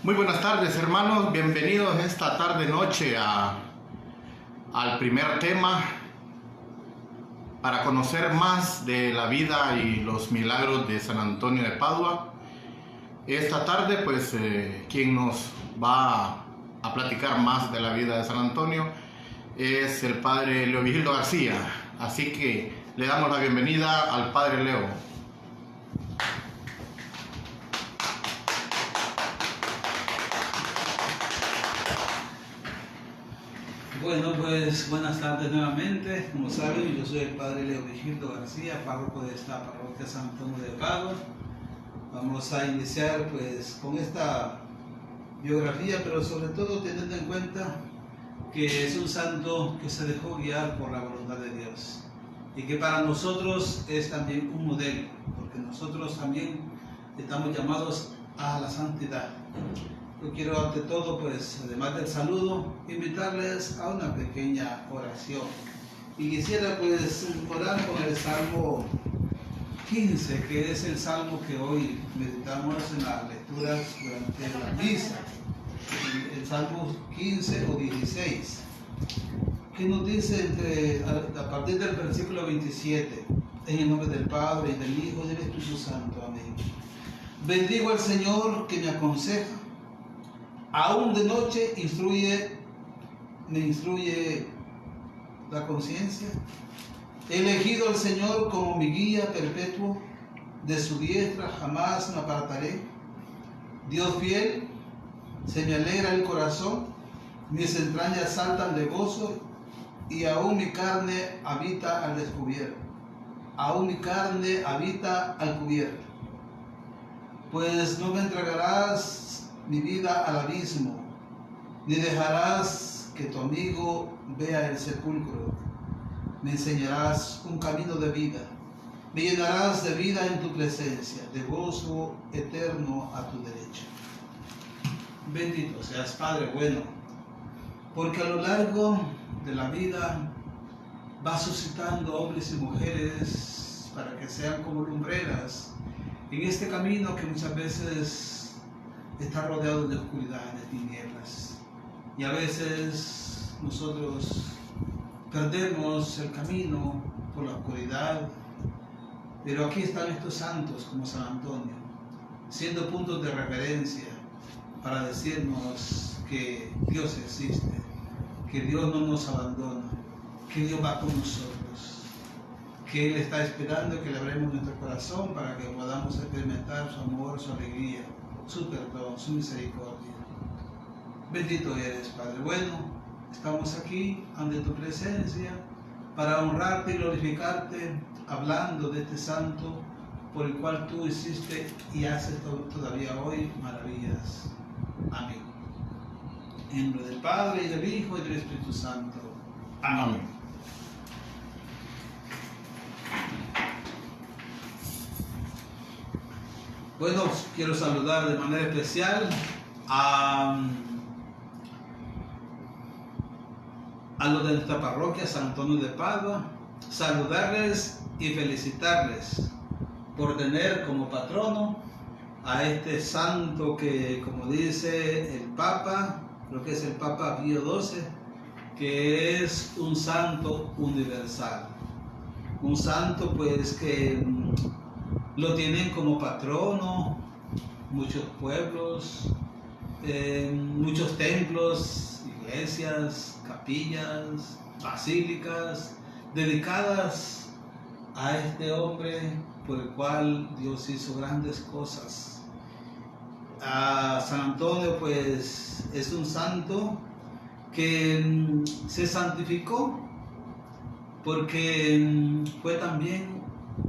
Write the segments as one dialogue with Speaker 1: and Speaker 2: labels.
Speaker 1: Muy buenas tardes, hermanos, bienvenidos esta tarde-noche al primer tema para conocer más de la vida y los milagros de San Antonio de Padua. Esta tarde, pues, quien nos va a platicar más de la vida de San Antonio es el Padre Leovigildo García, así que le damos la bienvenida al Padre Leo.
Speaker 2: Bueno, pues buenas tardes nuevamente. Como saben, yo soy el Padre Leovigildo García, párroco de esta parroquia San Antonio de Padua. Vamos a iniciar pues con esta biografía, pero sobre todo teniendo en cuenta que es un santo que se dejó guiar por la voluntad de Dios y que para nosotros es también un modelo, porque nosotros también estamos llamados a la santidad. Yo quiero ante todo, pues, además del saludo, invitarles a una pequeña oración. Y quisiera, pues, orar con el Salmo 15, que es el Salmo que hoy meditamos en las lecturas durante la misa. El Salmo 15 o 16, que nos dice a partir del versículo 27, en el nombre del Padre, y del Hijo, y del Espíritu Santo. Amén. Bendigo al Señor que me aconseja. Aún de noche me instruye la conciencia. He elegido al Señor como mi guía perpetuo, de su diestra jamás me apartaré. Dios fiel, se me alegra el corazón, mis entrañas saltan de gozo, y aún mi carne habita al descubierto. Aún mi carne habita al cubierto. Pues no me entregarás mi vida al abismo, ni dejarás que tu amigo vea el sepulcro. Me enseñarás un camino de vida, me llenarás de vida en tu presencia, de gozo eterno a tu derecha. Bendito seas, Padre bueno, porque a lo largo de la vida vas suscitando hombres y mujeres para que sean como lumbreras en este camino que muchas veces está rodeado de oscuridad, de tinieblas. Y a veces nosotros perdemos el camino por la oscuridad. Pero aquí están estos santos como San Antonio, siendo puntos de referencia para decirnos que Dios existe, que Dios no nos abandona, que Dios va con nosotros, que Él está esperando que le abramos nuestro corazón para que podamos experimentar su amor, su alegría, su perdón, su misericordia. Bendito eres, Padre bueno. Estamos aquí ante tu presencia para honrarte y glorificarte, hablando de este santo por el cual tú hiciste y haces todavía hoy maravillas. Amén. En nombre del Padre, y del Hijo, y del Espíritu Santo. Amén. Bueno, quiero saludar de manera especial a los de nuestra parroquia San Antonio de Padua, saludarles y felicitarles por tener como patrono a este santo que, como dice el Papa, creo que es el Papa Pío XII, que es un santo universal, un santo pues que lo tienen como patrono muchos pueblos, muchos templos, iglesias, capillas, basílicas, dedicadas a este hombre por el cual Dios hizo grandes cosas. San Antonio pues es un santo que se santificó porque fue también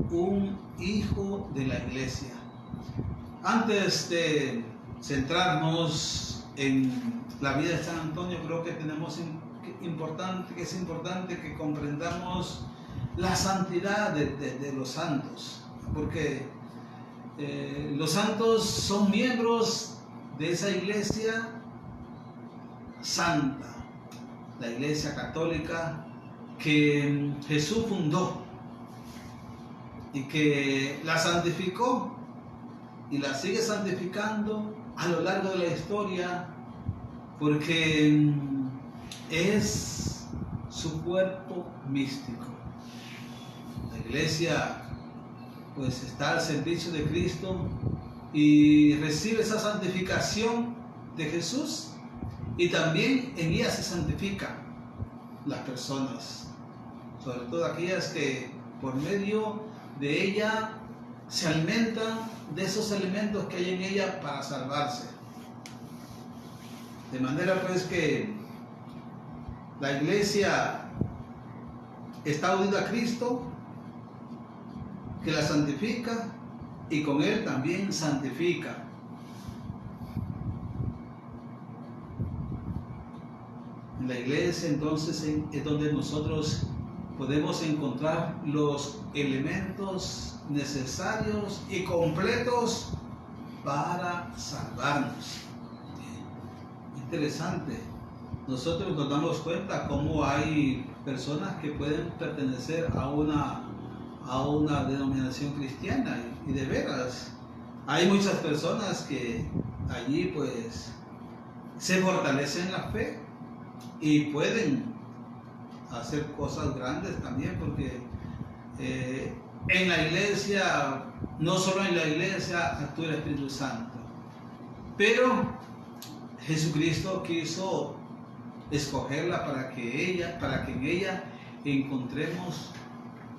Speaker 2: un hijo de la iglesia. Antes de centrarnos en la vida de San Antonio, creo que es importante que comprendamos la santidad de los santos, porque los santos son miembros de esa iglesia santa, la iglesia católica que Jesús fundó y que la santificó y la sigue santificando a lo largo de la historia, porque es su cuerpo místico. La iglesia pues está al servicio de Cristo y recibe esa santificación de Jesús, y también en ella se santifican las personas, sobre todo aquellas que por medio de ella se alimentan de esos elementos que hay en ella para salvarse. De manera pues que la iglesia está unida a Cristo, que la santifica, y con Él también santifica. En la iglesia entonces es donde nosotros podemos encontrar los elementos necesarios y completos para salvarnos. Interesante. Nosotros nos damos cuenta cómo hay personas que pueden pertenecer a una denominación cristiana, y de veras hay muchas personas que allí pues se fortalecen en la fe y pueden hacer cosas grandes también, porque en la iglesia, no solo en la iglesia actúa el Espíritu Santo, pero Jesucristo quiso escogerla para que en ella encontremos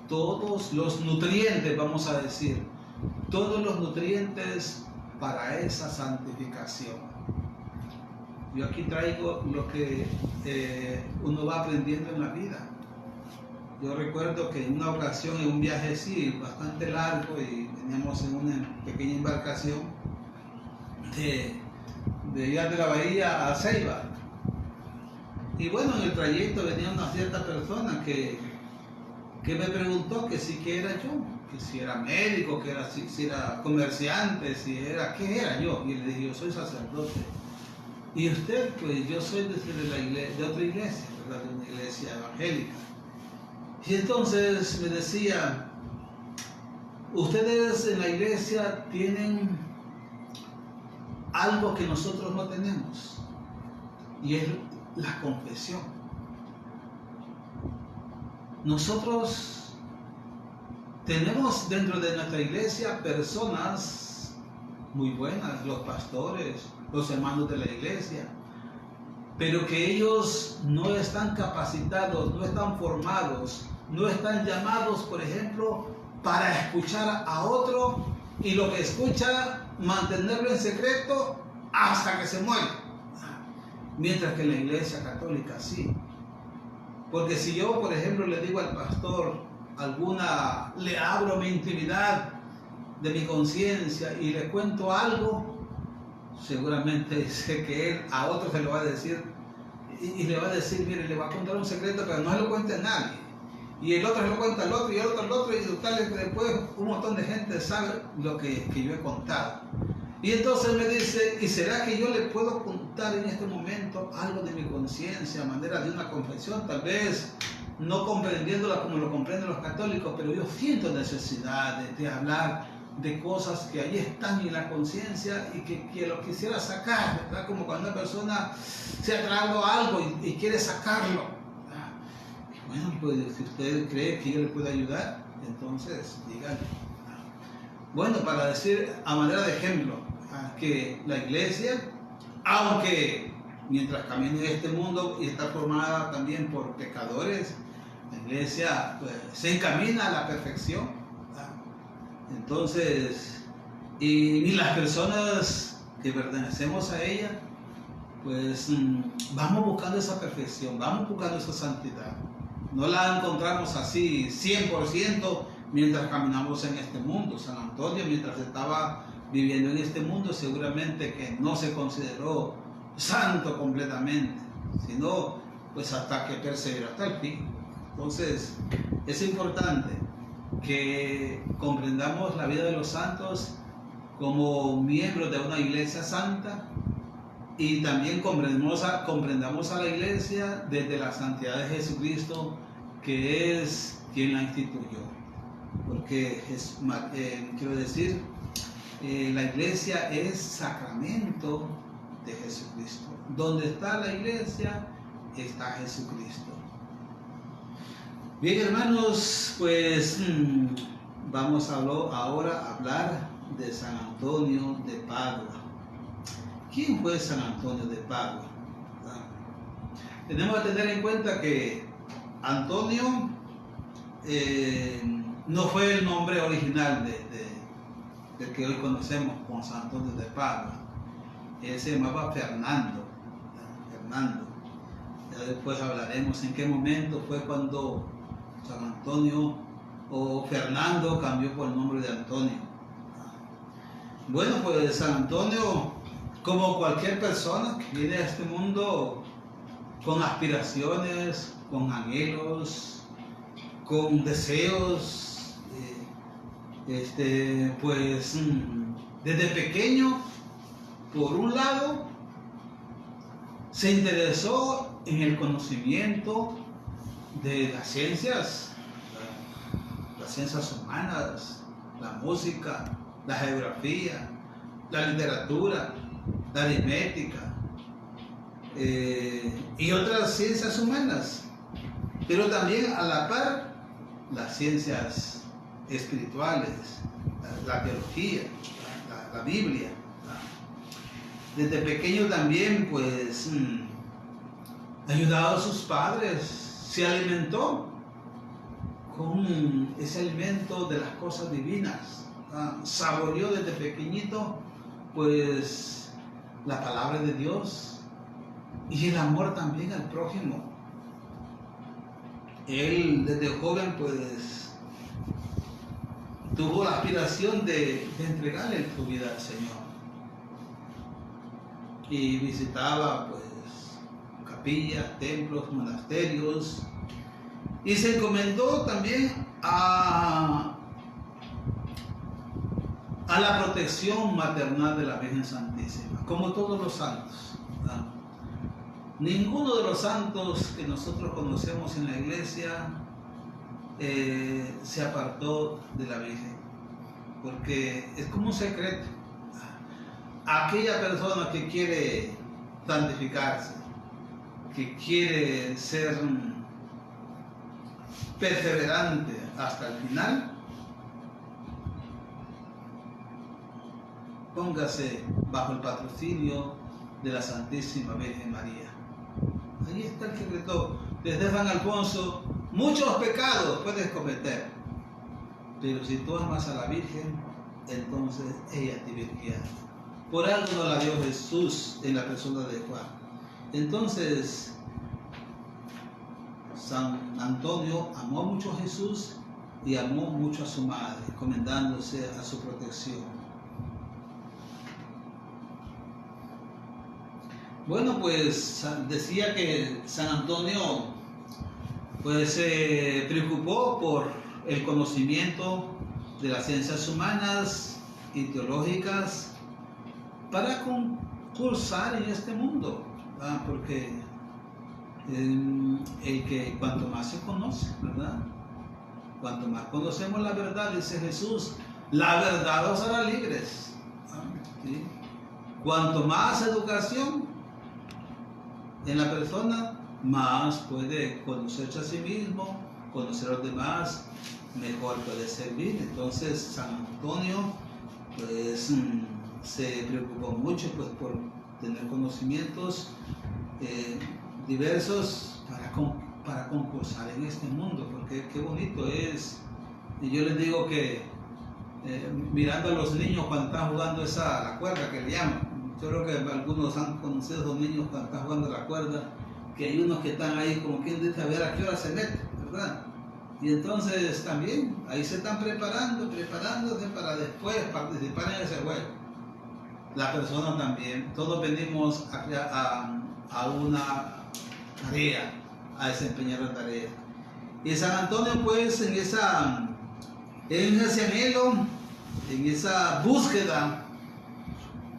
Speaker 2: todos los nutrientes, vamos a decir, todos los nutrientes para esa santificación. Yo aquí traigo lo que uno va aprendiendo en la vida. Yo recuerdo que en una ocasión, en un viaje así bastante largo, y veníamos en una pequeña embarcación de ir de la bahía a Ceiba. Y bueno, en el trayecto venía una cierta persona que me preguntó que si era yo, que si era médico, que era, si era comerciante, ¿qué era yo? Y le dije, yo soy sacerdote. Y usted, pues yo soy de otra iglesia, ¿verdad? De una iglesia evangélica. Y entonces me decía, ustedes en la iglesia tienen algo que nosotros no tenemos, y es la confesión. Nosotros tenemos dentro de nuestra iglesia personas muy buenas, los pastores, los hermanos de la iglesia, pero que ellos no están capacitados, no están formados, no están llamados, por ejemplo, para escuchar a otro, y lo que escucha mantenerlo en secreto hasta que se muere. Mientras que en la iglesia católica sí. Porque si yo, por ejemplo, le digo al pastor le abro mi intimidad de mi conciencia y le cuento algo, seguramente sé que él a otro se lo va a decir, y le va a decir, mire, le va a contar un secreto, pero no se lo cuente a nadie. Y el otro se lo cuenta al otro, y el otro al otro, y total, después un montón de gente sabe lo que yo he contado. Y entonces me dice, ¿y será que yo le puedo contar en este momento algo de mi conciencia a manera de una confesión? Tal vez no comprendiéndola como lo comprenden los católicos, pero yo siento necesidad de hablar de cosas que allí están en la conciencia y que lo quisiera sacar, ¿verdad? Como cuando una persona se ha tragado algo y quiere sacarlo. Bueno, pues si usted cree que yo le puede ayudar, entonces dígale. Bueno, para decir a manera de ejemplo, que la iglesia, aunque mientras camina en este mundo y está formada también por pecadores, la iglesia pues, se encamina a la perfección. Entonces, y las personas que pertenecemos a ella, pues vamos buscando esa perfección, vamos buscando esa santidad. No la encontramos así 100% mientras caminamos en este mundo. San Antonio, mientras estaba viviendo en este mundo, seguramente que no se consideró santo completamente, sino pues hasta que perseveró hasta el fin. Entonces, es importante que comprendamos la vida de los santos como miembros de una iglesia santa, y también comprendamos a la iglesia desde la santidad de Jesucristo, que es quien la instituyó. Porque quiero decir, la iglesia es sacramento de Jesucristo. Donde está la iglesia, está Jesucristo. Bien, hermanos, pues vamos ahora a hablar de San Antonio de Padua. ¿Quién fue San Antonio de Padua? Tenemos que tener en cuenta que Antonio no fue el nombre original del que hoy conocemos como San Antonio de Padua. Él se llamaba Fernando. Ya después hablaremos en qué momento fue cuando San Antonio o Fernando cambió por el nombre de Antonio. Bueno, pues San Antonio, como cualquier persona que viene a este mundo con aspiraciones, con anhelos, con deseos, pues desde pequeño, por un lado, se interesó en el conocimiento de las ciencias humanas, la música, la geografía, la literatura, la aritmética y otras ciencias humanas, pero también a la par las ciencias espirituales, la teología, la Biblia. Desde pequeño también pues ayudaba a sus padres, se alimentó con ese alimento de las cosas divinas, saboreó desde pequeñito pues la palabra de Dios y el amor también al prójimo. Él desde joven pues tuvo la aspiración de entregarle su vida al Señor y visitaba pues capillas, templos, monasterios y se encomendó también a la protección maternal de la Virgen Santísima, como todos los santos, ¿verdad? Ninguno de los santos que nosotros conocemos en la iglesia se apartó de la Virgen, porque es como un secreto. Aquella persona que quiere santificarse, que quiere ser perseverante hasta el final, póngase bajo el patrocinio de la Santísima Virgen María. Ahí está el secreto. Desde San Alfonso, muchos pecados puedes cometer, pero si tú amas a la Virgen, entonces ella te virgiará. Por algo no la dio Jesús en la persona de Juan. Entonces, San Antonio amó mucho a Jesús y amó mucho a su madre, encomendándose a su protección. Bueno, pues decía que San Antonio pues se preocupó por el conocimiento de las ciencias humanas y teológicas para concursar en este mundo, ¿verdad? Porque el que cuanto más se conoce, ¿verdad? Cuanto más conocemos la verdad, dice Jesús, la verdad os hará libres, ¿sí? Cuanto más educación en la persona, más puede conocerse a sí mismo, conocer a los demás, mejor puede servir. Entonces San Antonio pues se preocupó mucho pues por tener conocimientos diversos para concursar en este mundo, porque qué bonito es. Y yo les digo que mirando a los niños cuando están jugando la cuerda que le llaman, yo creo que algunos han conocido a los niños cuando están jugando la cuerda, que hay unos que están ahí como quien dice a ver a qué hora se mete, ¿verdad? Y entonces también ahí se están preparándose para después participar en ese juego. La persona también, todos venimos a una tarea, a desempeñar la tarea. Y San Antonio pues en ese anhelo, en esa búsqueda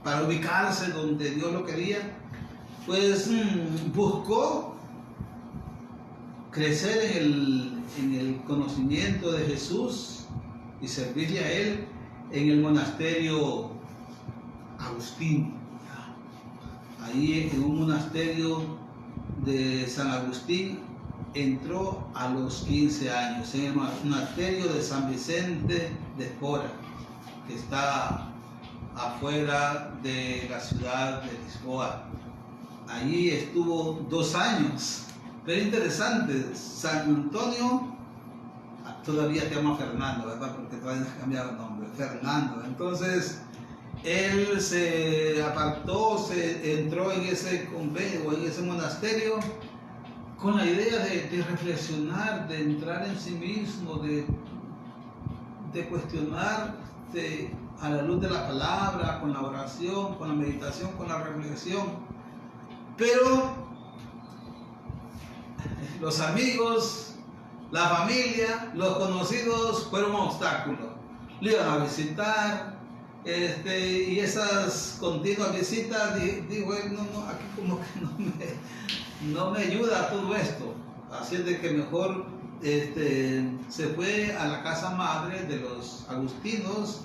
Speaker 2: para ubicarse donde Dios lo quería, pues buscó crecer en el conocimiento de Jesús y servirle a Él en el monasterio Agustín. Ahí en un monasterio de San Agustín entró a los 15 años, en el monasterio de San Vicente de Espora, que está afuera de la ciudad de Lisboa. Allí estuvo 2 años. Pero interesante, San Antonio, todavía se llama Fernando, ¿verdad? Porque todavía no ha cambiado el nombre, Fernando. Entonces, él se apartó, se entró en ese convento, en ese monasterio, con la idea de reflexionar, de entrar en sí mismo, de cuestionar a la luz de la palabra, con la oración, con la meditación, con la reflexión. Pero los amigos, la familia, los conocidos fueron un obstáculo. Lo iban a visitar, y esas continuas visitas, digo, no, aquí como que no me ayuda todo esto. Así es de que mejor se fue a la casa madre de los agustinos,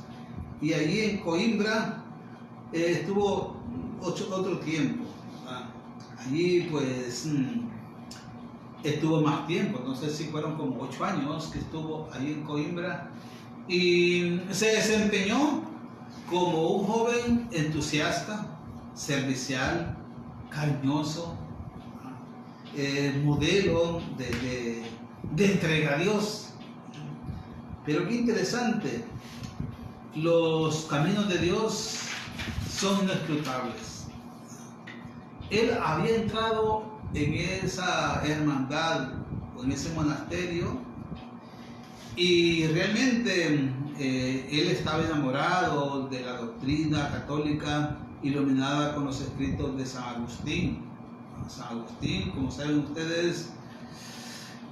Speaker 2: y allí en Coimbra estuvo otro tiempo. Allí pues estuvo más tiempo, no sé si fueron como 8 años que estuvo ahí en Coimbra, y se desempeñó como un joven entusiasta, servicial, cariñoso, modelo de entrega a Dios. Pero qué interesante, los caminos de Dios son inescrutables. Él había entrado en esa hermandad o en ese monasterio, y realmente él estaba enamorado de la doctrina católica iluminada con los escritos de San Agustín. San Agustín, como saben ustedes,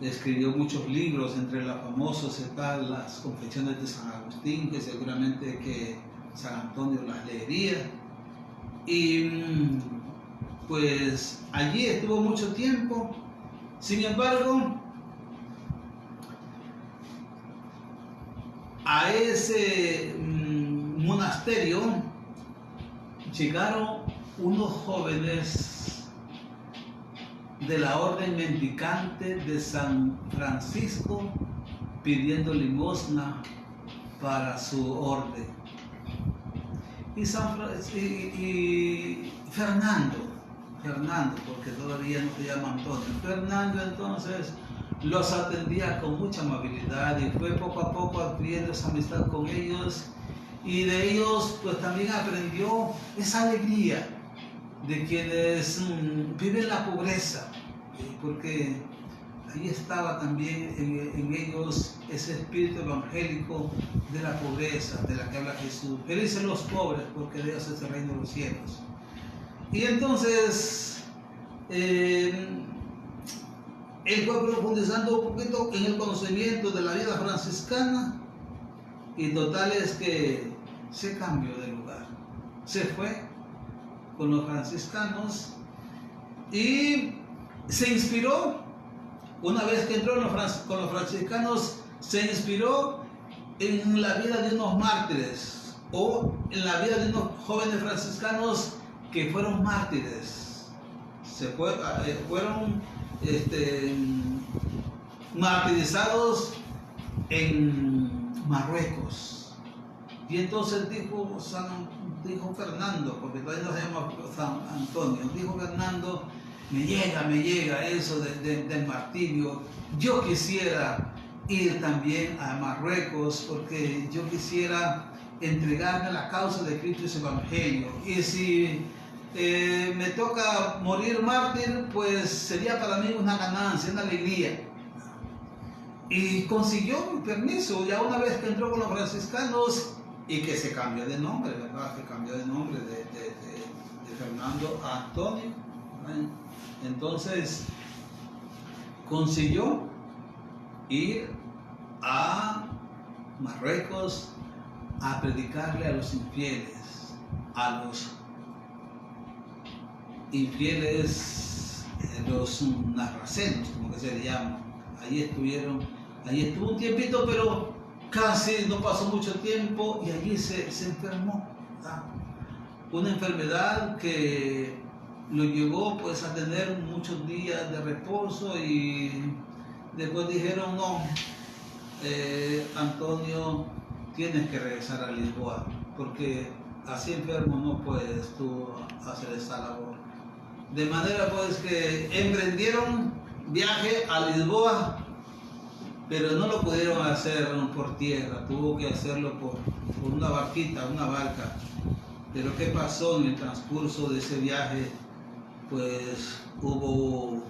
Speaker 2: escribió muchos libros, entre los famosos están las Confesiones de San Agustín, que seguramente que San Antonio las leería. Y pues allí estuvo mucho tiempo. Sin embargo, a ese monasterio llegaron unos jóvenes de la orden mendicante de San Francisco pidiendo limosna para su orden. Y Fernando, porque todavía no se llama Antonio, Fernando entonces los atendía con mucha amabilidad, y fue poco a poco adquiriendo esa amistad con ellos, y de ellos pues también aprendió esa alegría de quienes viven la pobreza, porque ahí estaba también en ellos ese espíritu evangélico de la pobreza, de la que habla Jesús. Felices los pobres, porque de ellos es el reino de los cielos. Y entonces él fue profundizando un poquito en el conocimiento de la vida franciscana, y total es que se cambió de lugar. Se fue con los franciscanos y se inspiró, una vez que entró con los franciscanos, se inspiró en la vida de unos mártires, o en la vida de unos jóvenes franciscanos que fueron mártires. Fueron martirizados en Marruecos. Y entonces dijo Fernando, porque todavía no se llama San Antonio, dijo Fernando: me llega eso del martirio. Yo quisiera ir también a Marruecos, porque yo quisiera entregarme a la causa de Cristo y su Evangelio. Y si me toca morir mártir, pues sería para mí una ganancia, una alegría. Y consiguió mi permiso, ya una vez que entró con los franciscanos, y que se cambió de nombre, ¿verdad? Se cambió de nombre de Fernando a Antonio. Entonces consiguió ir a Marruecos a predicarle a los infieles, los narracenos, como que se le llama. Ahí estuvo un tiempito, pero casi no pasó mucho tiempo y allí se enfermó. ¿Verdad? Una enfermedad que lo llevó pues a tener muchos días de reposo y después dijeron no, Antonio, tienes que regresar a Lisboa porque así enfermo no puedes tú hacer esta labor. De manera pues que emprendieron viaje a Lisboa, pero no lo pudieron hacer por tierra, tuvo que hacerlo por una barquita, una barca. Pero ¿qué pasó en el transcurso de ese viaje? Pues hubo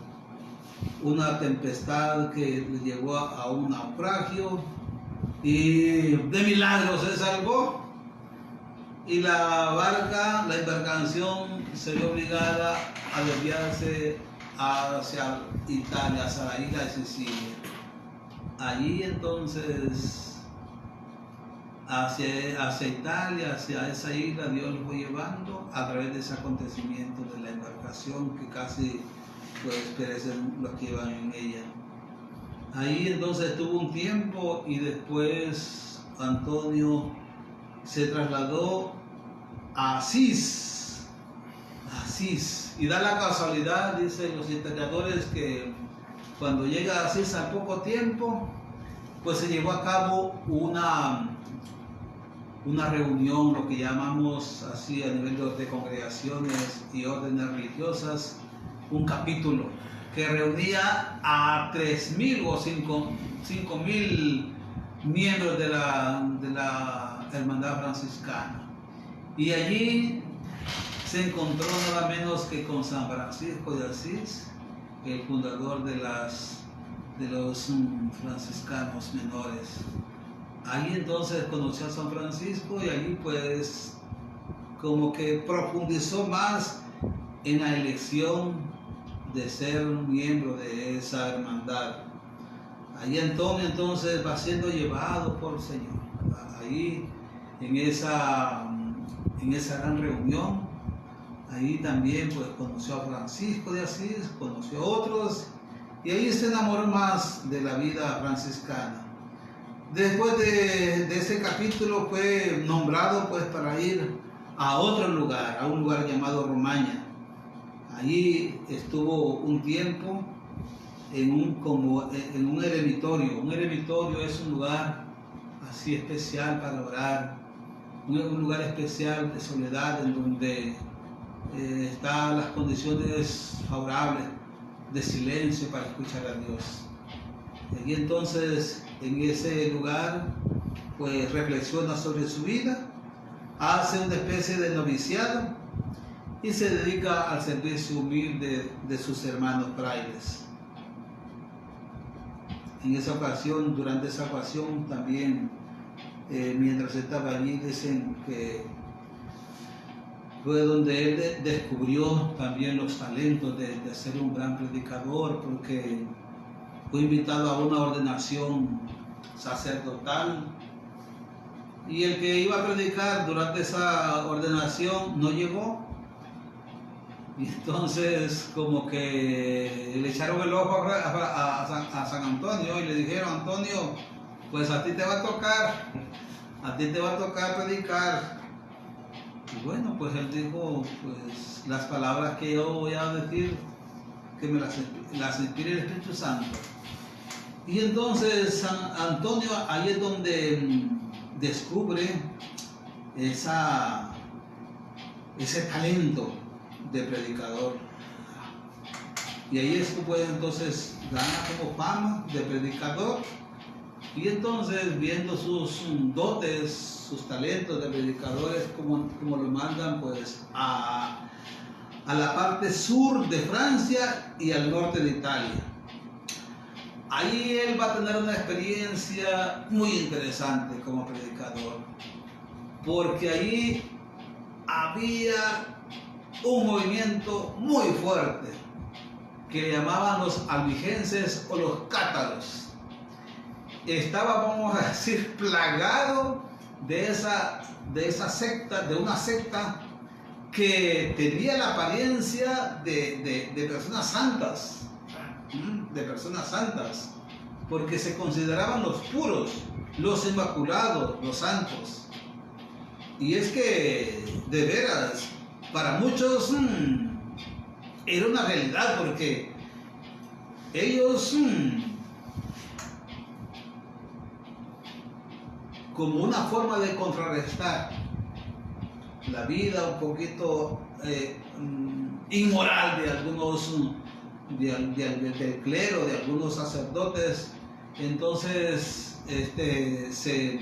Speaker 2: una tempestad que le llevó a un naufragio y de milagro se salvó. Y la barca, la embarcación se vio obligada a desviarse hacia Italia, hacia la isla de Sicilia. Allí entonces hacia Italia, hacia esa isla, Dios los fue llevando a través de ese acontecimiento de la embarcación que casi pues perecen los que iban en ella. Ahí entonces estuvo un tiempo y después Antonio se trasladó a Asís, y da la casualidad, dicen los historiadores, que cuando llega a Asís al poco tiempo, pues se llevó a cabo una reunión, lo que llamamos así a nivel de congregaciones y órdenes religiosas, un capítulo que reunía a 3.000 o 5.000 miembros de la hermandad franciscana. Y allí se encontró nada menos que con San Francisco de Asís, el fundador de los franciscanos menores. Ahí entonces conoció a San Francisco y allí pues como que profundizó más en la elección de ser un miembro de esa hermandad. Ahí Antonio entonces va siendo llevado por el Señor. Ahí en esa gran reunión, ahí también pues conoció a Francisco de Asís, conoció a otros y ahí se enamoró más de la vida franciscana. Después de ese capítulo fue nombrado pues para ir a otro lugar, a un lugar llamado Romaña. Allí estuvo un tiempo en un eremitorio. Un eremitorio es un lugar así especial para orar, un lugar especial de soledad en donde están las condiciones favorables de silencio para escuchar a Dios. Y entonces en ese lugar pues reflexiona sobre su vida, hace una especie de noviciado y se dedica al servicio humilde de sus hermanos frailes. En esa ocasión, durante esa ocasión también, mientras estaba allí, dicen que fue donde él descubrió también los talentos de ser un gran predicador, porque fue invitado a una ordenación sacerdotal y el que iba a predicar durante esa ordenación no llegó. Y entonces como que le echaron el ojo a San Antonio y le dijeron: Antonio, pues a ti te va a tocar predicar. Y bueno, pues él dijo, pues las palabras que yo voy a decir, que me las inspire el Espíritu Santo. Y entonces San Antonio ahí es donde descubre ese talento de predicador. Y ahí es que puede entonces ganar como fama de predicador. Y entonces, viendo sus dotes, sus talentos de predicadores, como lo mandan pues a la parte sur de Francia y al norte de Italia. Ahí él va a tener una experiencia muy interesante como predicador, porque ahí había un movimiento muy fuerte que le llamaban los albigenses o los cátaros. Estaba, vamos a decir, plagado de esa secta, de una secta que tenía la apariencia de personas santas, porque se consideraban los puros, los inmaculados, los santos. Y es que, de veras, para muchos era una realidad, porque ellos, como una forma de contrarrestar la vida un poquito inmoral de algunos del clero, de algunos sacerdotes, entonces se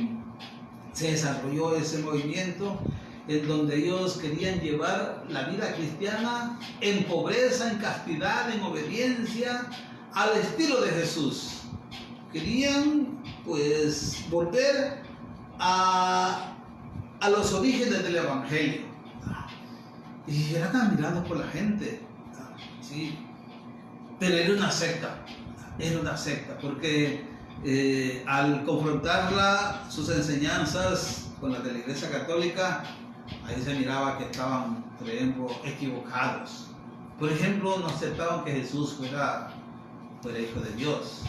Speaker 2: desarrolló ese movimiento en donde ellos querían llevar la vida cristiana en pobreza, en castidad, en obediencia, al estilo de Jesús. Querían pues volver a los orígenes del Evangelio. Y eran admirados por la gente, ¿sí? Pero era una secta, porque al confrontarla, sus enseñanzas con las de la Iglesia Católica, ahí se miraba que estaban, por ejemplo, equivocados. Por ejemplo, no aceptaban que Jesús fuera hijo de Dios.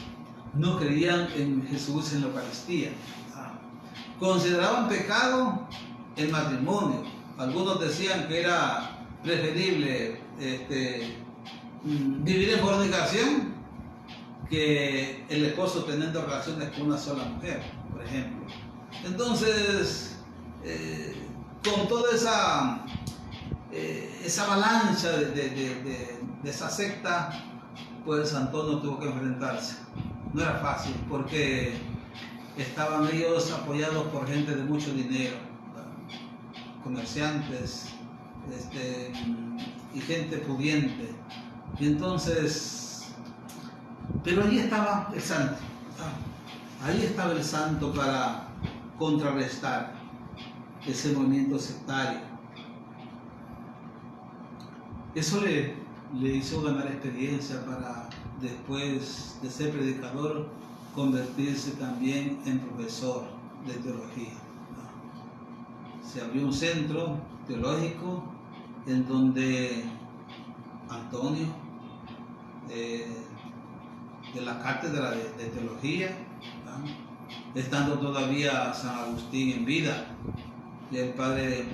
Speaker 2: No creían en Jesús en la Eucaristía. Consideraban pecado el matrimonio. Algunos decían que era preferible vivir en fornicación que el esposo teniendo relaciones con una sola mujer, por ejemplo. Entonces, con toda esa avalancha de esa secta, pues Antonio tuvo que enfrentarse. No era fácil, porque estaban ellos apoyados por gente de mucho dinero, comerciantes y gente pudiente. Y entonces, pero ahí estaba el santo, para contrarrestar ese movimiento sectario. Eso le hizo ganar experiencia para, después de ser predicador, convertirse también en profesor de teología. Se abrió un centro teológico en donde Antonio, de la cátedra de teología, estando todavía San Agustín en vida, y el padre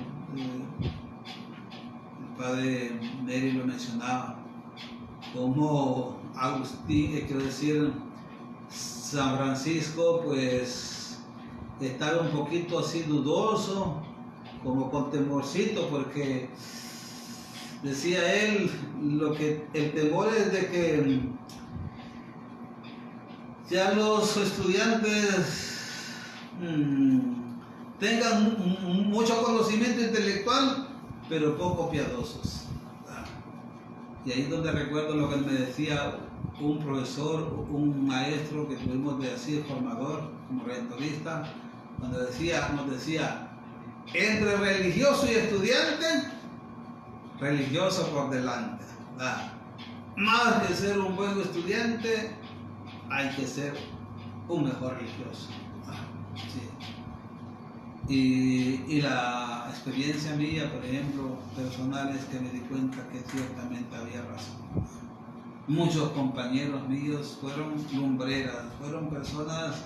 Speaker 2: Neri lo mencionaba, como Agustín, quiero decir, San Francisco, pues estaba un poquito así dudoso, como con temorcito, porque decía él, el temor es de que ya los estudiantes tengan mucho conocimiento intelectual, pero poco piadosos. Y ahí es donde recuerdo lo que él me decía, un profesor, un maestro que tuvimos de así, formador, como redentorista, cuando nos decía, entre religioso y estudiante, religioso por delante. Más que ser un buen estudiante, hay que ser un mejor religioso. Sí. Y la experiencia mía, por ejemplo, personal, es que me di cuenta que ciertamente había razón. Muchos compañeros míos fueron lumbreras, fueron personas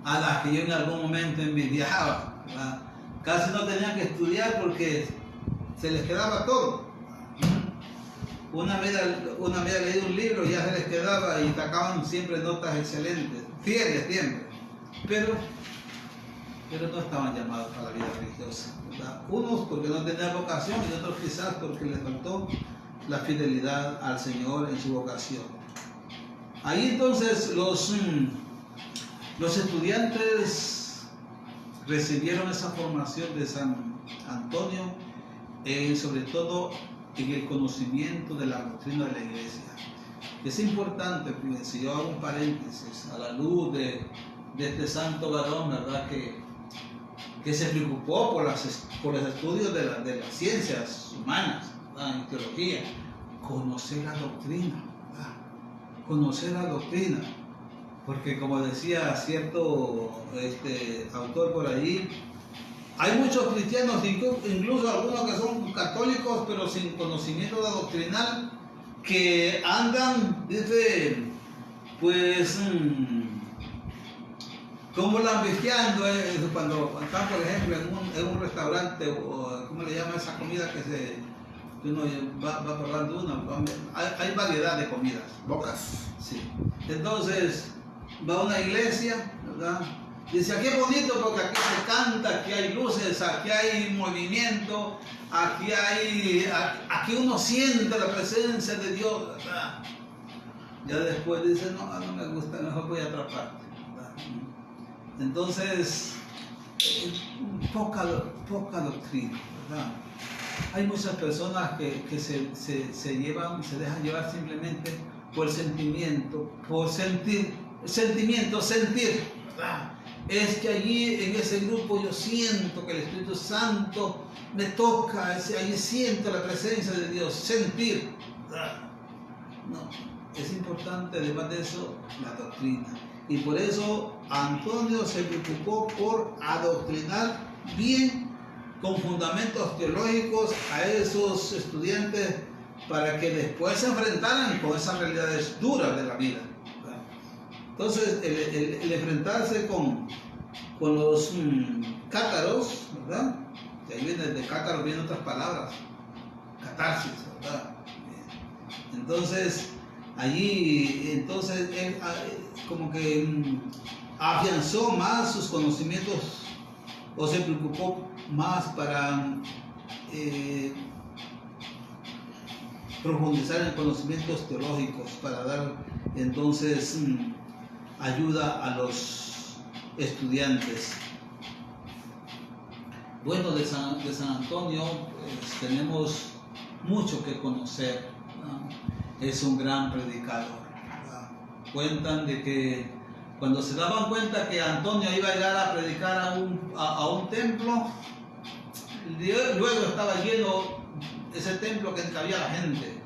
Speaker 2: a las que yo en algún momento envidiaba, ¿verdad? Casi no tenían que estudiar porque se les quedaba todo. Una vez había leído un libro, ya se les quedaba y sacaban siempre notas excelentes, fieles siempre, pero no estaban llamados para la vida religiosa, ¿verdad? Unos porque no tenían vocación y otros quizás porque les faltó la fidelidad al Señor en su vocación. Ahí entonces los estudiantes recibieron esa formación de San Antonio, sobre todo en el conocimiento de la doctrina de la Iglesia. Es importante, si yo hago un paréntesis, a la luz de este santo varón, ¿verdad?, que se preocupó por los estudios de las ciencias humanas, ¿verdad?, en teología, conocer la doctrina, ¿verdad?, conocer la doctrina, porque como decía cierto autor por ahí, hay muchos cristianos, incluso algunos que son católicos, pero sin conocimiento doctrinal, que andan, dice, pues como lambiqueando, cuando están, por ejemplo, en un restaurante, o ¿cómo le llaman esa comida que uno va probando hay variedad de comidas.
Speaker 1: Bocas.
Speaker 2: Sí. Entonces, va a una iglesia, ¿verdad? Dice, aquí es bonito porque aquí se canta, aquí hay luces, aquí hay movimiento, aquí uno siente la presencia de Dios, ¿verdad? Ya después dice, no me gusta, mejor voy a otra parte, ¿verdad? Entonces, poca doctrina, ¿verdad? Hay muchas personas que se dejan llevar simplemente por sentimiento, sentir, ¿verdad? Es que allí en ese grupo yo siento que el Espíritu Santo me toca, allí siento la presencia de Dios, sentir, ¿verdad? No, es importante además de eso la doctrina. Y por eso Antonio se preocupó por adoctrinar bien, con fundamentos teológicos, a esos estudiantes para que después se enfrentaran con esas realidades duras de la vida, ¿verdad? Entonces, el enfrentarse con los cátaros, ¿verdad? De ahí viene, de cátaros vienen otras palabras, catarsis, ¿verdad? Entonces, allí, él como que afianzó más sus conocimientos, o se preocupó más para profundizar en conocimientos teológicos, para dar entonces ayuda a los estudiantes. Bueno, de San Antonio pues, tenemos mucho que conocer, ¿no? Es un gran predicador, ¿verdad? Cuentan de que cuando se daban cuenta que Antonio iba a llegar a predicar a un templo, luego estaba lleno ese templo que cabía la gente.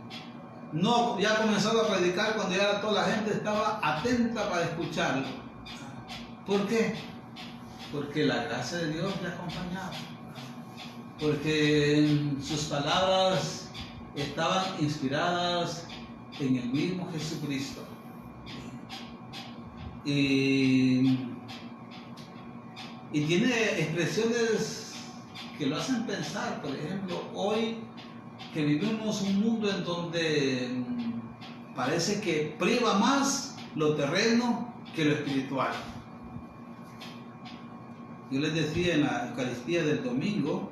Speaker 2: No, ya comenzaba a predicar cuando ya toda la gente estaba atenta para escucharlo. ¿Por qué? Porque la gracia de Dios le acompañaba. Porque sus palabras estaban inspiradas en el mismo Jesucristo. Y tiene expresiones que lo hacen pensar. Por ejemplo, hoy que vivimos un mundo en donde parece que priva más lo terreno que lo espiritual. Yo les decía en la Eucaristía del domingo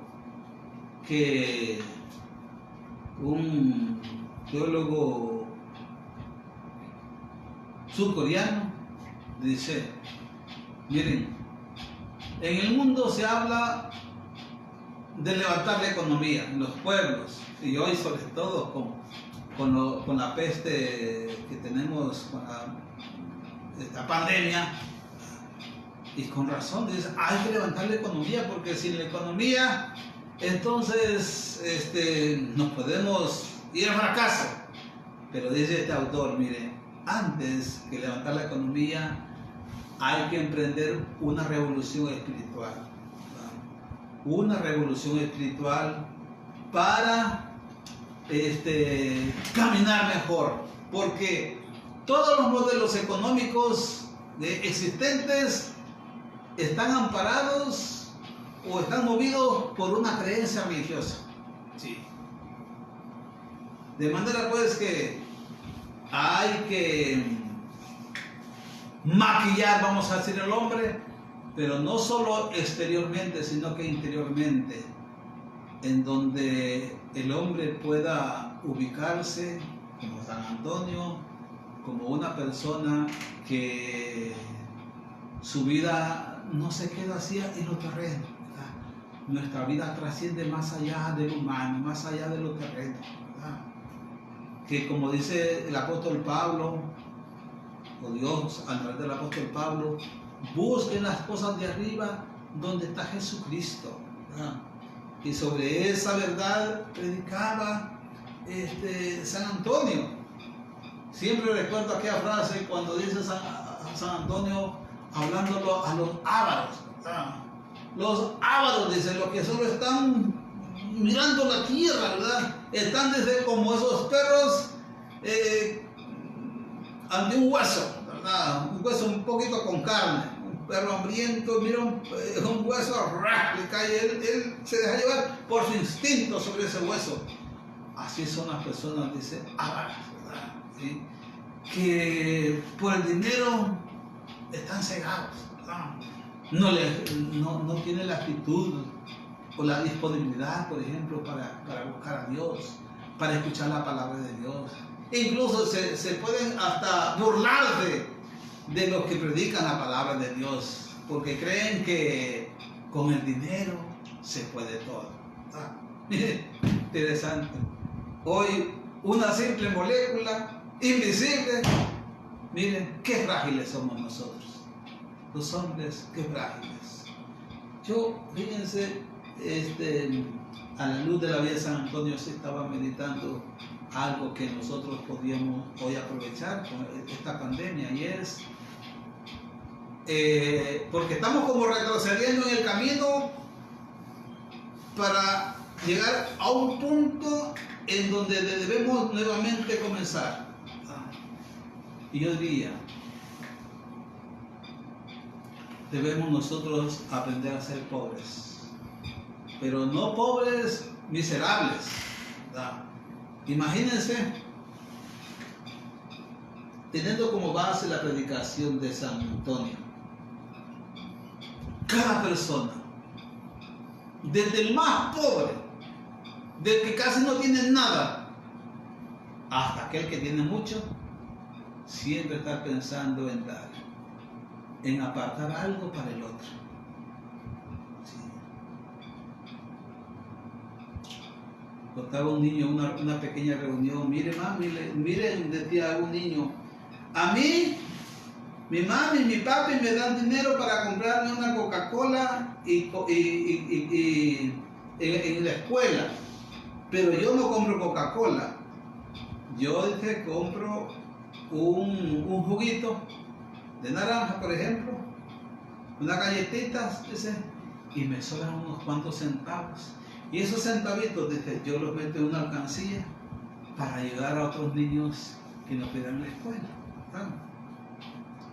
Speaker 2: que un teólogo surcoreano dice, miren, en el mundo se habla de levantar la economía en los pueblos, y hoy sobre todo con la peste que tenemos, con esta pandemia, y con razón, dice, hay que levantar la economía, porque sin la economía entonces nos podemos ir al fracaso. Pero dice este autor, mire, antes que levantar la economía hay que emprender una revolución espiritual, ¿verdad? Una revolución espiritual para caminar mejor, porque todos los modelos económicos existentes están amparados o están movidos por una creencia religiosa. Sí. De manera pues que hay que maquillar, vamos a decir, el hombre, pero no solo exteriormente, sino que interiormente, en donde el hombre pueda ubicarse como San Antonio, como una persona que su vida no se queda así en lo terreno, ¿verdad? Nuestra vida trasciende más allá de lo humano, más allá de lo terreno, ¿verdad? Que como dice el apóstol Pablo, o Dios a través del apóstol Pablo, busquen las cosas de arriba donde está Jesucristo, ¿verdad? Y sobre esa verdad predicaba San Antonio. Siempre recuerdo aquella frase cuando dice San Antonio, hablándolo a los ávaros, ¿verdad? Los ávaros, dice, los que solo están mirando la tierra, ¿verdad? Están desde como esos perros ante un hueso, ¿verdad? Un hueso un poquito con carne, un perro hambriento, mira un hueso, le cae, él se deja llevar por su instinto sobre ese hueso. Así son las personas, dice, avaras, ¿verdad? ¿Sí? Que por el dinero están cegados, ¿verdad? No tienen la actitud o la disponibilidad, por ejemplo, para buscar a Dios, para escuchar la palabra de Dios. Incluso se pueden hasta burlar de los que predican la palabra de Dios, porque creen que con el dinero se puede todo. Interesante. Hoy una simple molécula invisible, miren qué frágiles somos nosotros, los hombres, qué frágiles. Yo, fíjense, a la luz de la vida de San Antonio se estaba meditando algo que nosotros podíamos hoy aprovechar con esta pandemia, y es porque estamos como retrocediendo en el camino para llegar a un punto en donde debemos nuevamente comenzar. Y yo diría, debemos nosotros aprender a ser pobres, pero no pobres miserables, ¿verdad? Imagínense, teniendo como base la predicación de San Antonio, cada persona, desde el más pobre, del que casi no tiene nada, hasta aquel que tiene mucho, siempre está pensando en dar, en apartar algo para el otro. Sí. Contaba un niño una pequeña reunión, miren, decía un niño, a mí, mi mami y mi papi me dan dinero para comprarme una Coca-Cola en la escuela, pero yo no compro Coca-Cola, yo compro un juguito de naranja, por ejemplo, unas galletitas, y me sobran unos cuantos centavos. Y esos centavitos, yo los meto en una alcancía para ayudar a otros niños que no puedan la escuela, ¿verdad?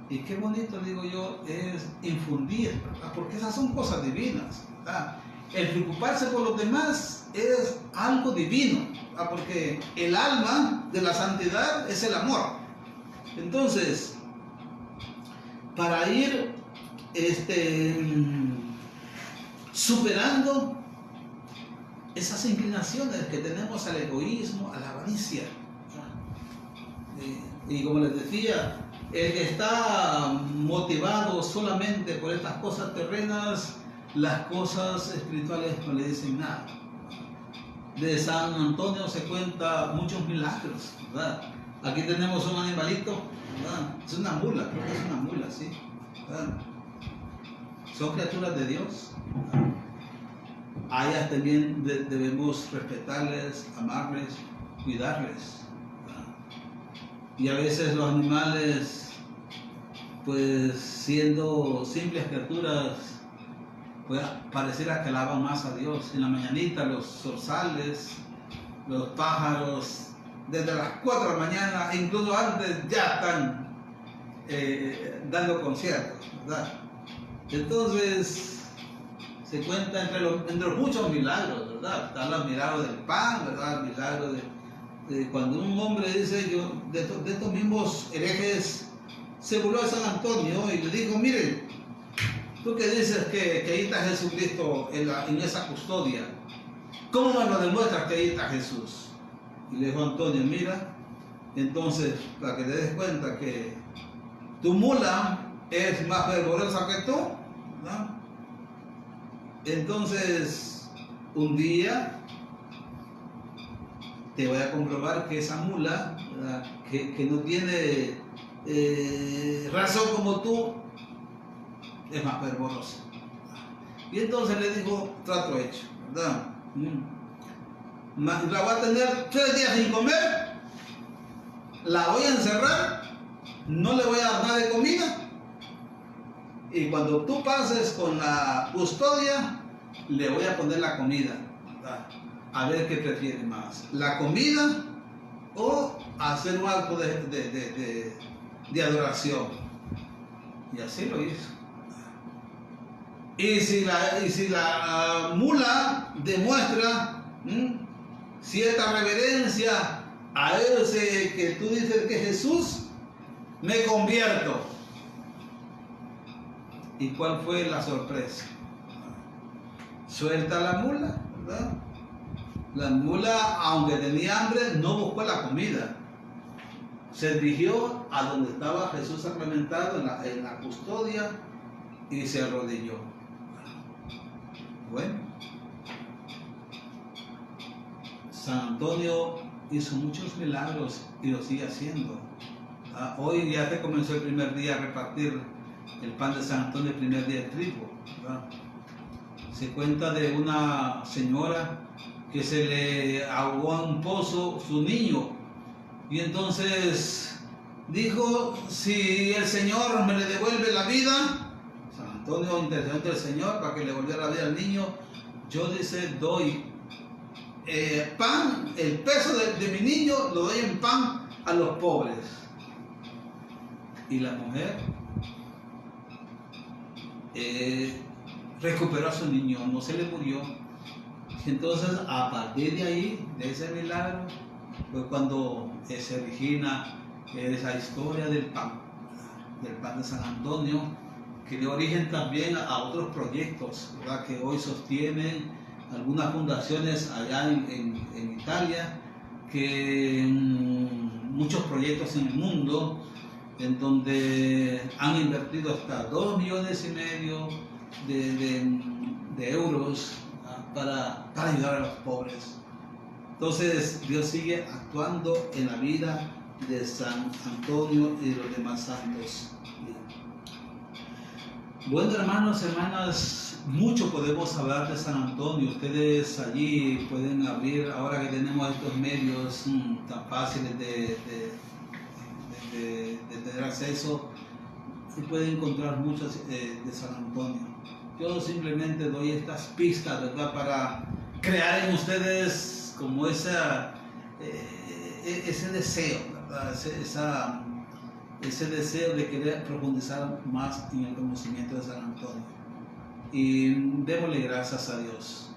Speaker 2: Y qué bonito, digo yo, es infundir, ¿verdad? Porque esas son cosas divinas, ¿verdad? El preocuparse por los demás es algo divino, ¿verdad? Porque el alma de la santidad es el amor. Entonces, para ir superando esas inclinaciones que tenemos al egoísmo, a la avaricia. Y como les decía, el que está motivado solamente por estas cosas terrenas, las cosas espirituales no le dicen nada. De San Antonio se cuenta muchos milagros, ¿verdad? Aquí tenemos un animalito, ¿verdad? Es una mula, creo que es una mula, ¿sí? ¿Verdad? Son criaturas de Dios, ¿verdad? A ellas también debemos respetarles, amarles, cuidarles, ¿verdad? Y a veces los animales, pues siendo simples criaturas, pues pareciera que alaban más a Dios. En la mañanita los zorzales, los pájaros, desde las 4 de la mañana, incluso antes, ya están dando conciertos, ¿verdad? Entonces, se cuenta entre los muchos milagros, ¿verdad? Está el milagro del pan, ¿verdad? El milagro de cuando un hombre dice, de estos mismos herejes, se burló a San Antonio y le dijo, miren, tú que dices que ahí está Jesucristo en esa custodia, ¿cómo me lo demuestras que ahí está Jesús? Y le dijo Antonio, mira, entonces, para que te des cuenta que tu mula es más fervorosa que tú, ¿no? Entonces, un día te voy a comprobar que esa mula, que no tiene razón como tú, es más fervorosa. Y entonces le dijo, trato hecho, ¿verdad? La voy a tener 3 días sin comer, la voy a encerrar, no le voy a dar nada de comida, y cuando tú pases con la custodia, le voy a poner la comida, ¿verdad? A ver qué prefiere más, la comida o hacer un acto de adoración. Y así lo hizo. Y si la mula demuestra cierta reverencia a ese que tú dices que es Jesús, me convierto. ¿Y cuál fue la sorpresa? Suelta la mula, ¿verdad? La mula, aunque tenía hambre, no buscó la comida. Se dirigió a donde estaba Jesús sacramentado en la custodia y se arrodilló. Bueno, San Antonio hizo muchos milagros y lo sigue haciendo. Hoy ya se comenzó el primer día a repartir el pan de San Antonio, el primer día de trigo, ¿verdad? Se cuenta de una señora que se le ahogó en un pozo su niño y entonces dijo: si el Señor me le devuelve la vida, San Antonio intercedió ante el Señor para que le volviera la vida al niño, yo doy pan, el peso de mi niño lo doy en pan a los pobres. Y la mujer recuperó a su niño, no se le murió. Entonces, a partir de ahí, de ese milagro, fue cuando se origina esa historia del pan de San Antonio, que dio origen también a otros proyectos, ¿verdad?, que hoy sostienen algunas fundaciones allá en Italia, que muchos proyectos en el mundo, en donde han invertido hasta 2,5 millones de euros para ayudar a los pobres. Entonces Dios sigue actuando en la vida de San Antonio y de los demás santos. Bueno, hermanos, hermanas, mucho podemos hablar de San Antonio. Ustedes allí pueden abrir, ahora que tenemos estos medios tan fáciles de tener acceso, y pueden encontrar muchos de San Antonio. Yo simplemente doy estas pistas, ¿verdad?, para crear en ustedes como ese deseo, ¿verdad?, ese deseo de querer profundizar más en el conocimiento de San Antonio. Y démosle gracias a Dios,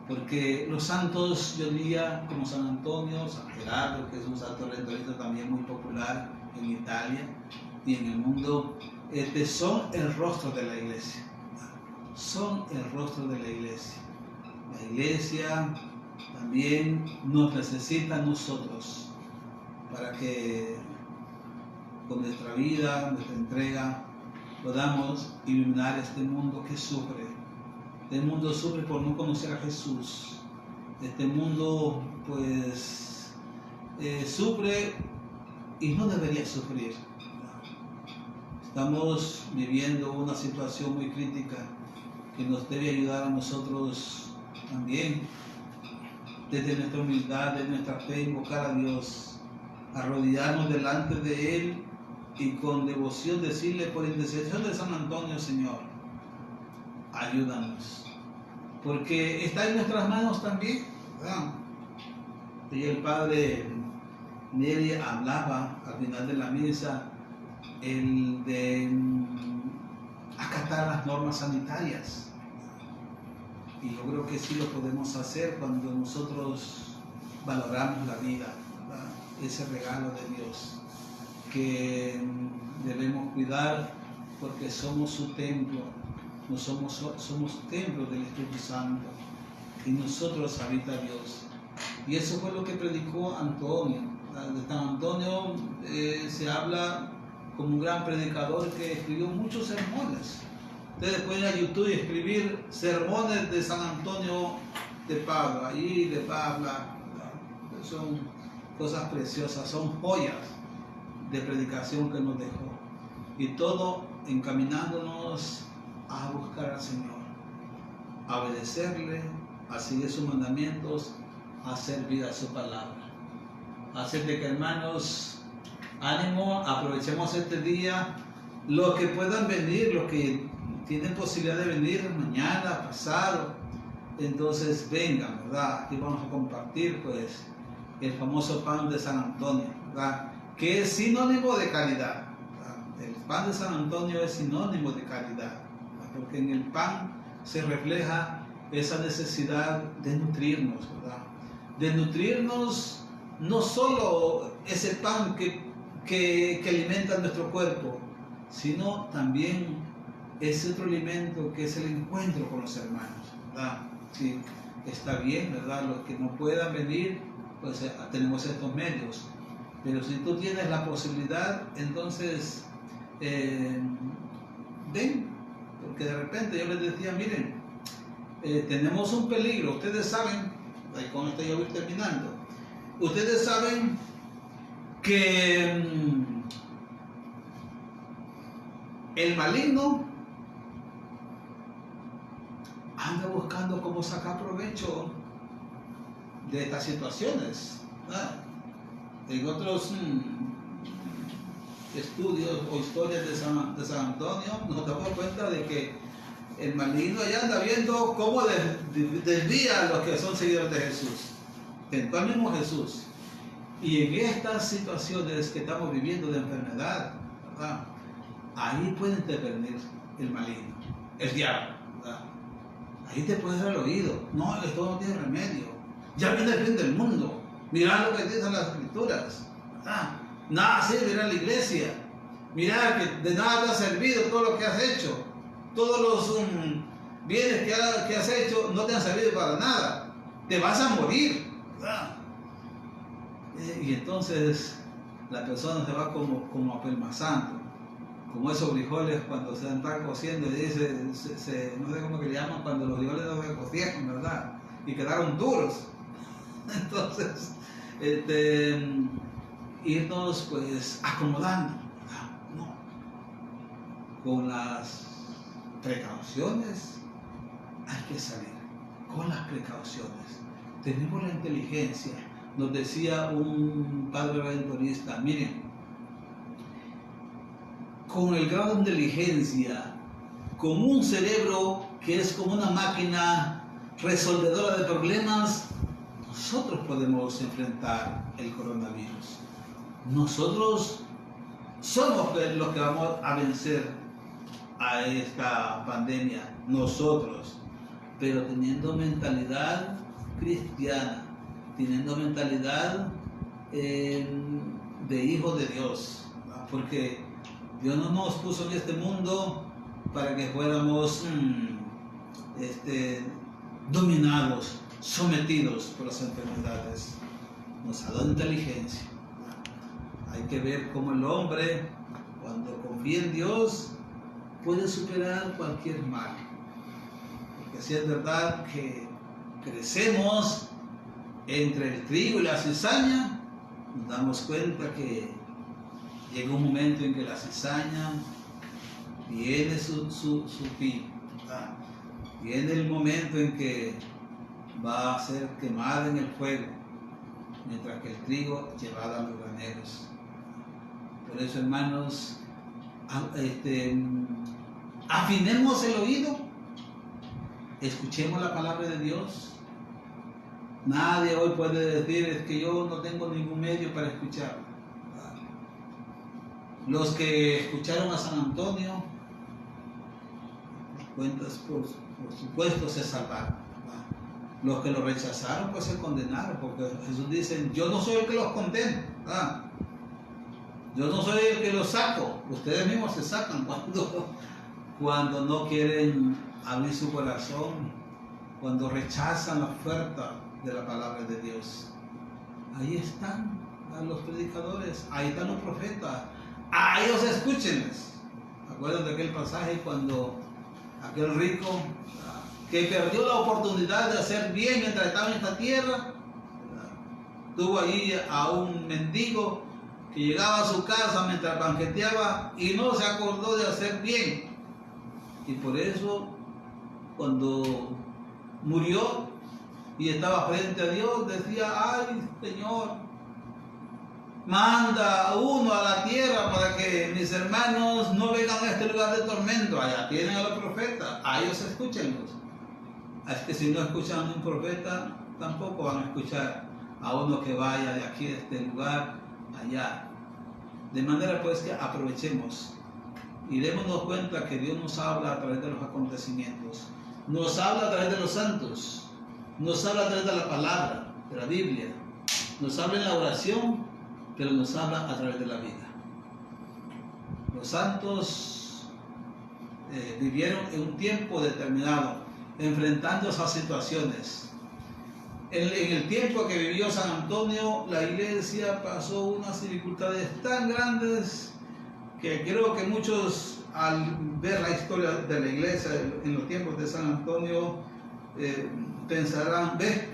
Speaker 2: porque los santos, yo diría, como San Antonio, San Gerardo, que es un santo redentorista también muy popular en Italia y en el mundo, son el rostro de la iglesia. Son el rostro de la iglesia. La iglesia también nos necesita a nosotros para que con nuestra vida, nuestra entrega, podamos iluminar este mundo que sufre. Este mundo sufre por no conocer a Jesús. Este mundo pues sufre y no debería sufrir. Estamos viviendo una situación muy crítica que nos debe ayudar a nosotros también, desde nuestra humildad, de nuestra fe, invocar a Dios, arrodillarnos delante de Él y con devoción decirle: por intercesión de San Antonio, Señor, ayúdanos, porque está en nuestras manos también, ¿verdad? Y el Padre Neri hablaba al final de la misa el de acatar las normas sanitarias, y yo creo que sí lo podemos hacer cuando nosotros valoramos la vida, ¿verdad?, ese regalo de Dios que debemos cuidar, porque somos su templo, no somos templo del Espíritu Santo, y nosotros habita Dios. Y eso fue lo que predicó Antonio. De San Antonio se habla como un gran predicador que escribió muchos sermones. Ustedes pueden ir a YouTube y escribir sermones de San Antonio de Padua, y de Padua, son cosas preciosas, son joyas de predicación que nos dejó, y todo encaminándonos a buscar al Señor, a obedecerle, a seguir sus mandamientos, a hacer vida a su palabra. Así que, hermanos, ánimo, aprovechemos este día, los que puedan venir, los que tienen posibilidad de venir mañana, pasado, entonces vengan, ¿verdad? Aquí vamos a compartir pues el famoso pan de San Antonio, ¿verdad?, que es sinónimo de caridad, ¿verdad? El pan de San Antonio es sinónimo de caridad, ¿verdad?, porque en el pan se refleja esa necesidad de nutrirnos, ¿verdad? De nutrirnos no solo ese pan que alimenta nuestro cuerpo, sino también ese otro alimento que es el encuentro con los hermanos, ¿verdad? Sí, está bien, ¿verdad? Los que no puedan venir, pues tenemos estos medios. Pero si tú tienes la posibilidad, entonces ven, porque de repente yo les decía, miren, tenemos un peligro, ustedes saben, ahí con esto yo voy terminando, ustedes saben que el maligno anda buscando cómo sacar provecho de estas situaciones, ¿verdad? En otros estudios o historias de San Antonio nos damos cuenta de que el maligno ya anda viendo cómo desvía a los que son seguidores de Jesús. Tentó al mismo Jesús. Y en estas situaciones que estamos viviendo de enfermedad, ¿verdad? Ahí puede intervenir el maligno, el diablo, ¿verdad? Ahí te puede dar el oído. No, esto no tiene remedio. Ya viene el fin del mundo. Mirá lo que dicen las escrituras. Nada sirve ir a la iglesia. Mirá que de nada te ha servido todo lo que has hecho. Todos los bienes que has hecho no te han servido para nada. Te vas a morir, ¿verdad? Y entonces la persona se va como apelmazando, como esos frijoles cuando se están cociendo y dice, no sé cómo que le llaman cuando los frijoles no se cocieron, ¿verdad? Y quedaron duros. Entonces, irnos pues acomodando, ¿verdad? No. Con las precauciones hay que salir, con las precauciones. Tenemos la inteligencia. Nos decía un padre redentorista, miren, con el grado de inteligencia, con un cerebro que es como una máquina resolvedora de problemas, nosotros podemos enfrentar el coronavirus. Nosotros somos los que vamos a vencer a esta pandemia, nosotros, pero teniendo mentalidad cristiana, teniendo mentalidad de hijos de Dios, ¿verdad? Porque Dios no nos puso en este mundo para que fuéramos dominados, sometidos por las enfermedades. Nos ha dado inteligencia. Hay que ver cómo el hombre, cuando confía en Dios, puede superar cualquier mal. Porque si es verdad que crecemos entre el trigo y la cizaña, nos damos cuenta que llega un momento en que la cizaña tiene su fin, ¿verdad? Viene el momento en que va a ser quemada en el fuego, mientras que el trigo llevado a los graneros. Por eso, hermanos, afinemos el oído, escuchemos la palabra de Dios. Nadie hoy puede decir, es que yo no tengo ningún medio para escuchar. Los que escucharon a San Antonio, por supuesto se salvaron. Los que lo rechazaron, pues se condenaron, porque Jesús dice, yo no soy el que los condena, ¿verdad? Yo no soy el que los saco, ustedes mismos se sacan cuando no quieren abrir su corazón, cuando rechazan la oferta de la palabra de Dios. Ahí están los predicadores, ahí están los profetas, a ellos escúchenles. ¿Acuerdan de aquel pasaje cuando aquel rico que perdió la oportunidad de hacer bien mientras estaba en esta tierra, tuvo ahí a un mendigo que llegaba a su casa mientras banqueteaba y no se acordó de hacer bien? Y por eso, cuando murió y estaba frente a Dios, decía, ay Señor, manda a uno a la tierra para que mis hermanos no vengan a este lugar de tormento. Allá tienen a los profetas, a ellos escúchenlos. Es que si no escuchan a un profeta, tampoco van a escuchar a uno que vaya de aquí, de este lugar, allá. De manera pues que aprovechemos y démonos cuenta que Dios nos habla a través de los acontecimientos. nos habla a través de los santos, nos habla a través de la palabra, de la Biblia, nos habla en la oración, pero nos habla a través de la vida. Los santos vivieron en un tiempo determinado, enfrentándose a situaciones. En el tiempo que vivió San Antonio, la iglesia pasó unas dificultades tan grandes que creo que muchos, al ver la historia de la iglesia en los tiempos de San Antonio, pensarán, ve,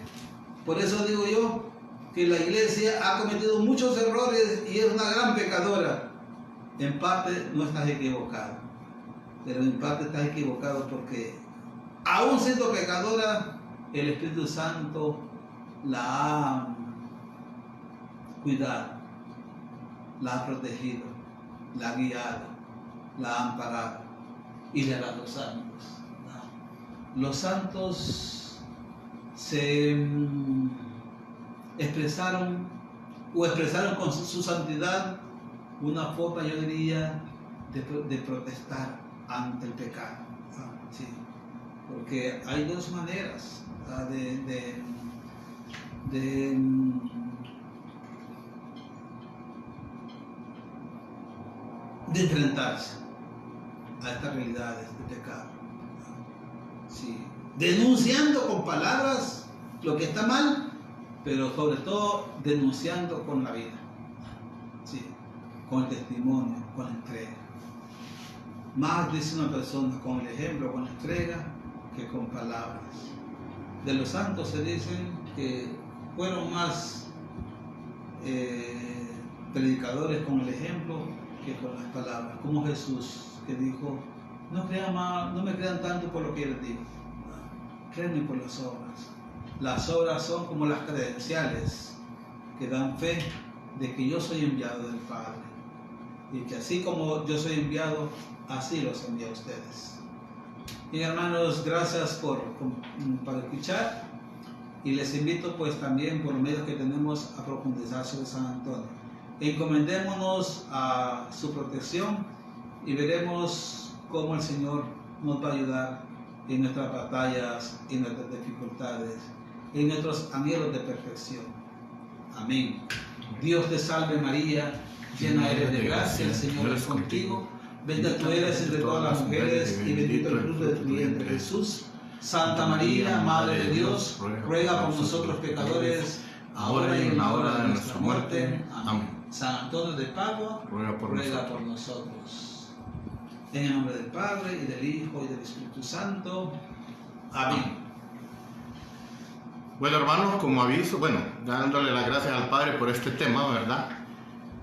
Speaker 2: por eso digo yo que la iglesia ha cometido muchos errores y es una gran pecadora. En parte no estás equivocado, pero en parte estás equivocado porque aún siendo pecadora, el Espíritu Santo la ha cuidado, la ha protegido, la ha guiado, la ha amparado y le ha dado santos. Los santos se expresaron con su santidad una forma, yo diría, de protestar ante el pecado. Sí. Porque hay dos maneras de enfrentarse a estas realidades de pecado. Sí. Denunciando con palabras lo que está mal, pero sobre todo denunciando con la vida. Sí. Con el testimonio, con la entrega. Más dice una persona con el ejemplo, con la entrega, que con palabras. De los santos se dicen que fueron más predicadores con el ejemplo que con las palabras, como Jesús, que dijo, no me crean tanto por lo que yo les digo, créanme por las obras. Las obras son como las credenciales que dan fe de que yo soy enviado del Padre, y que así como yo soy enviado, así los envío a ustedes. Bien, hermanos, gracias por escuchar, y les invito pues también por los medios que tenemos a profundizar sobre San Antonio. Encomendémonos a su protección y veremos cómo el Señor nos va a ayudar en nuestras batallas, en nuestras dificultades, en nuestros anhelos de perfección. Amén. Dios te salve María, llena eres de gracia, el Señor es contigo. Bendita tú eres entre todas las mujeres y bendito el fruto de tu vientre Jesús. Santa María, Madre de Dios, ruega por nosotros pecadores, ahora y en la hora de nuestra muerte. Amén. San Antonio de Padua, ruega por nosotros. En el nombre del Padre, y del Hijo, y del Espíritu Santo. Amén.
Speaker 1: Bueno, hermanos, como aviso, dándole las gracias al Padre por este tema, ¿verdad?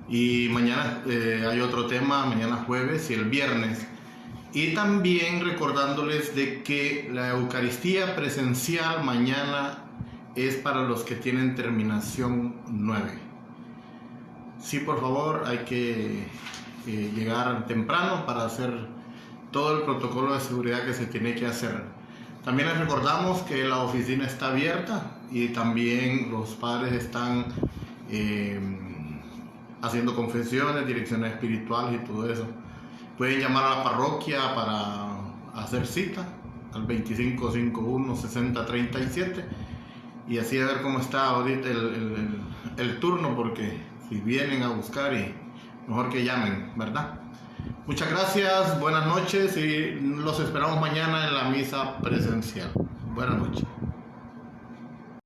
Speaker 1: Y mañana hay otro tema, mañana jueves y el viernes. Y también recordándoles de que la Eucaristía presencial mañana es para los que tienen terminación 9. Sí, por favor, hay que llegar temprano para hacer todo el protocolo de seguridad que se tiene que hacer. También les recordamos que la oficina está abierta y también los padres están haciendo confesiones, direcciones espirituales y todo eso. Pueden llamar a la parroquia para hacer cita al 2551-6037 y así a ver cómo está ahorita el turno, porque si vienen a buscar, y mejor que llamen, ¿verdad? Muchas gracias, buenas noches y los esperamos mañana en la misa presencial. Buenas noches.